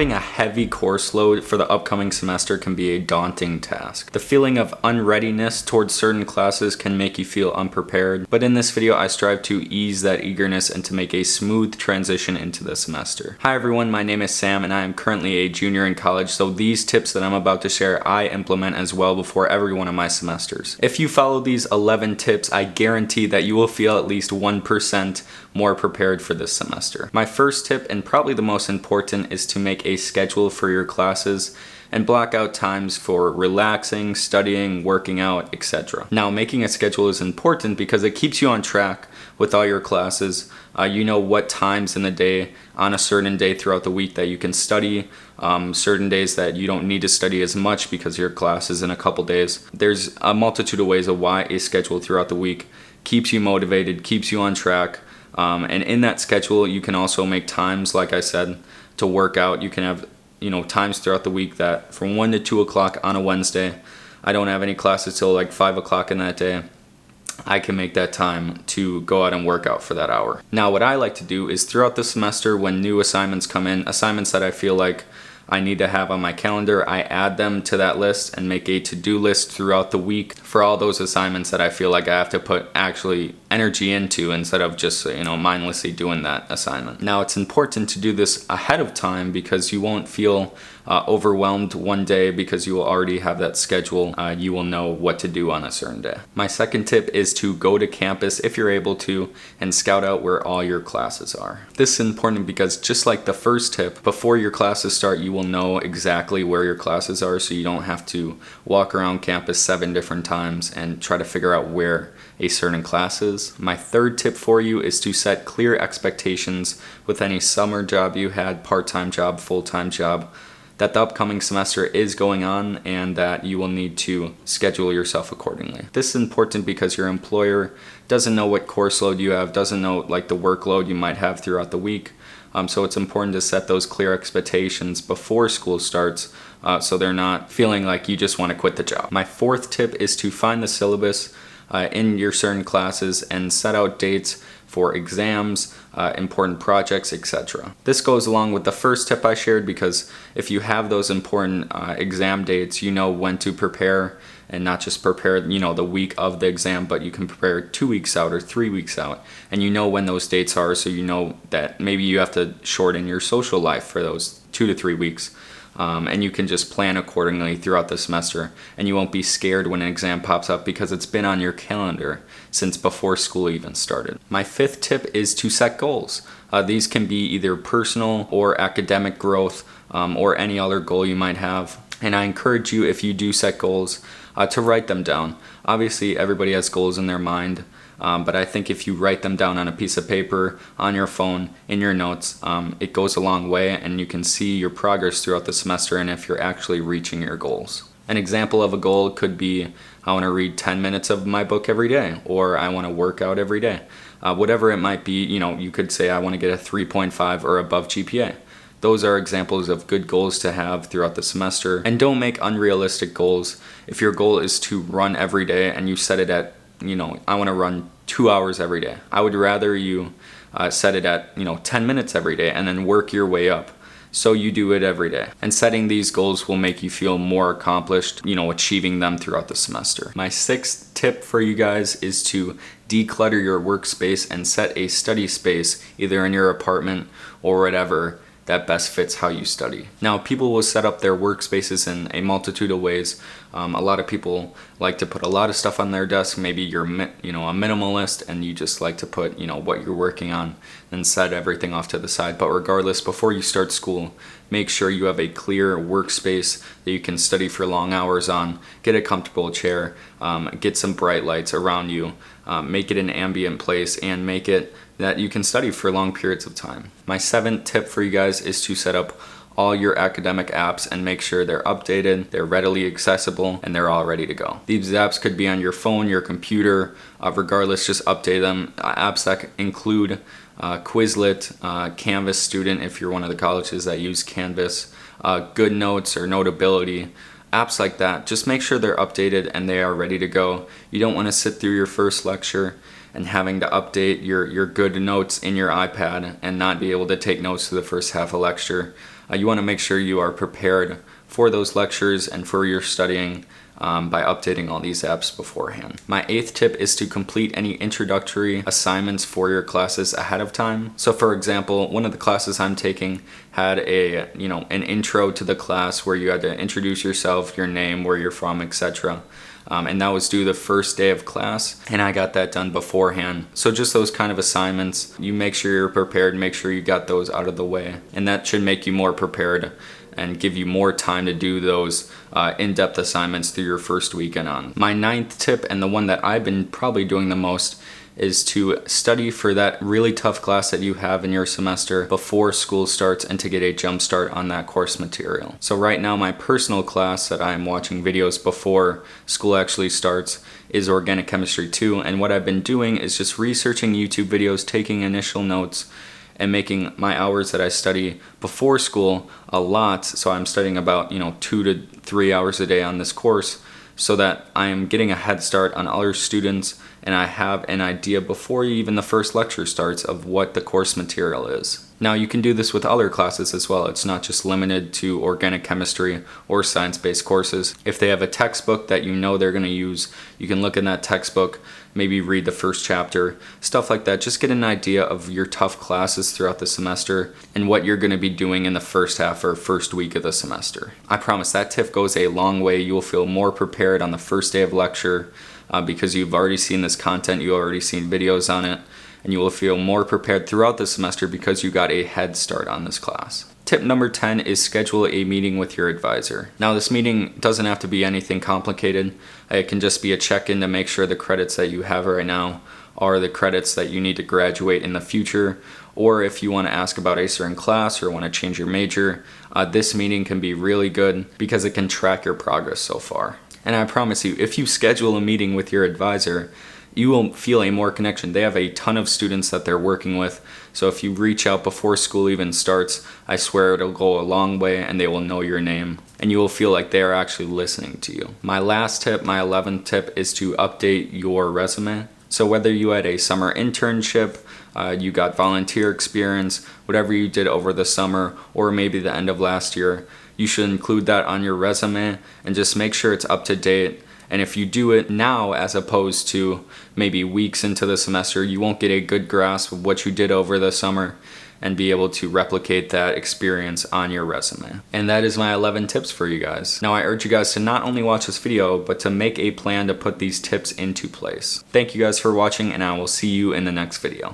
Having a heavy course load for the upcoming semester can be a daunting task. The feeling of unreadiness towards certain classes can make you feel unprepared, but in this video I strive to ease that eagerness and to make a smooth transition into the semester. Hi everyone, my name is Sam and I am currently a junior in college, so these tips that I'm about to share I implement as well before every one of my semesters. If you follow these 11 tips, I guarantee that you will feel at least 1% more prepared for this semester. My first tip, and probably the most important, is to make a schedule for your classes and block out times for relaxing, studying, working out, etc. Now, making a schedule is important because it keeps you on track with all your classes. You know what times in the day, on a certain day throughout the week, that you can study, certain days that you don't need to study as much because your class is in a couple days. There's a multitude of ways of why a schedule throughout the week keeps you motivated, keeps you on track. And in that schedule, you can also make times, like I said, to work out. You can have, times throughout the week that from 1 to 2 o'clock on a Wednesday, I don't have any classes till like 5 o'clock in that day. I can make that time to go out and work out for that hour. Now, what I like to do is throughout the semester, when new assignments come in, assignments that I feel like I need to have on my calendar, I add them to that list and make a to-do list throughout the week for all those assignments that I feel like I have to put actually energy into instead of just, mindlessly doing that assignment. Now, it's important to do this ahead of time because you won't feel overwhelmed one day because you will already have that schedule. You will know what to do on a certain day. My second tip is to go to campus if you're able to and scout out where all your classes are. This is important because just like the first tip, before your classes start, you will know exactly where your classes are, so you don't have to walk around campus 7 different times and try to figure out where a certain class is. My third tip for you is to set clear expectations with any summer job you had, part-time job, full-time job, that the upcoming semester is going on and that you will need to schedule yourself accordingly. This is important because your employer doesn't know what course load you have, doesn't know the workload you might have throughout the week. So it's important to set those clear expectations before school starts so they're not feeling like you just want to quit the job. My fourth tip is to find the syllabus in your certain classes and set out dates for exams, important projects, etc. This goes along with the first tip I shared because if you have those important exam dates, you know when to prepare and not just prepare, the week of the exam, but you can prepare 2 weeks out or 3 weeks out. And you know when those dates are, so you know that maybe you have to shorten your social life for those 2 to 3 weeks. And you can just plan accordingly throughout the semester, and you won't be scared when an exam pops up because it's been on your calendar since before school even started. My fifth tip is to set goals. These can be either personal or academic growth or any other goal you might have. And I encourage you, if you do set goals, to write them down. Obviously, everybody has goals in their mind. But I think if you write them down on a piece of paper, on your phone, in your notes, it goes a long way and you can see your progress throughout the semester and if you're actually reaching your goals. An example of a goal could be, I want to read 10 minutes of my book every day, or I want to work out every day. Whatever it might be, you could say I want to get a 3.5 or above GPA. Those are examples of good goals to have throughout the semester. And don't make unrealistic goals. If your goal is to run every day and you set it at I want to run 2 hours every day, I would rather you set it at 10 minutes every day and then work your way up so you do it every day. And setting these goals will make you feel more accomplished, achieving them throughout the semester. My sixth tip for you guys is to declutter your workspace and set a study space either in your apartment or whatever that best fits how you study. Now, people will set up their workspaces in a multitude of ways. A lot of people like to put a lot of stuff on their desk. Maybe you're, a minimalist and you just like to put, what you're working on and set everything off to the side. But regardless, before you start school, make sure you have a clear workspace that you can study for long hours on. Get a comfortable chair, get some bright lights around you, make it an ambient place, and make it that you can study for long periods of time. My seventh tip for you guys is to set up all your academic apps and make sure they're updated, they're readily accessible, and they're all ready to go. These apps could be on your phone, your computer, regardless, just update them. Apps that include Quizlet, Canvas Student if you're one of the colleges that use Canvas, Good Notes or Notability, apps like that. Just make sure they're updated and they are ready to go. You don't want to sit through your first lecture and having to update your good notes in your iPad and not be able to take notes for the first half of lecture. You want to make sure you are prepared for those lectures and for your studying by updating all these apps beforehand. My 8th tip is to complete any introductory assignments for your classes ahead of time. So for example, one of the classes I'm taking had an intro to the class where you had to introduce yourself, your name, where you're from, etc. And that was due the first day of class, and I got that done beforehand. So just those kind of assignments, you make sure you're prepared, make sure you got those out of the way, and that should make you more prepared and give you more time to do those in-depth assignments through your first weekend on. My 9th tip, and the one that I've been probably doing the most, is to study for that really tough class that you have in your semester before school starts and to get a jump start on that course material. So right now my personal class that I'm watching videos before school actually starts is Organic Chemistry 2, and what I've been doing is just researching YouTube videos, taking initial notes, and making my hours that I study before school a lot. So I'm studying about 2 to 3 hours a day on this course, so that I am getting a head start on other students and I have an idea before even the first lecture starts of what the course material is. Now you can do this with other classes as well. It's not just limited to organic chemistry or science-based courses. If they have a textbook that you know they're going to use, you can look in that textbook, maybe read the first chapter, stuff like that. Just get an idea of your tough classes throughout the semester and what you're going to be doing in the first half or first week of the semester. I promise that tip goes a long way. You will feel more prepared on the first day of lecture because you've already seen this content, you've already seen videos on it, and you will feel more prepared throughout the semester because you got a head start on this class. Tip number 10 is schedule a meeting with your advisor. Now this meeting doesn't have to be anything complicated. It can just be a check-in to make sure the credits that you have right now are the credits that you need to graduate in the future, or if you want to ask about a certain class or want to change your major, this meeting can be really good because it can track your progress so far. And I promise you, if you schedule a meeting with your advisor, you will feel a more connection. They have a ton of students that they're working with, so if you reach out before school even starts, I swear it'll go a long way and they will know your name and you will feel like they are actually listening to you. My last tip, my 11th tip, is to update your resume. So whether you had a summer internship, you got volunteer experience, whatever you did over the summer or maybe the end of last year, you should include that on your resume and just make sure it's up to date. And if you do it now as opposed to maybe weeks into the semester, you won't get a good grasp of what you did over the summer and be able to replicate that experience on your resume. And that is my 11 tips for you guys. Now I urge you guys to not only watch this video, but to make a plan to put these tips into place. Thank you guys for watching, and I will see you in the next video.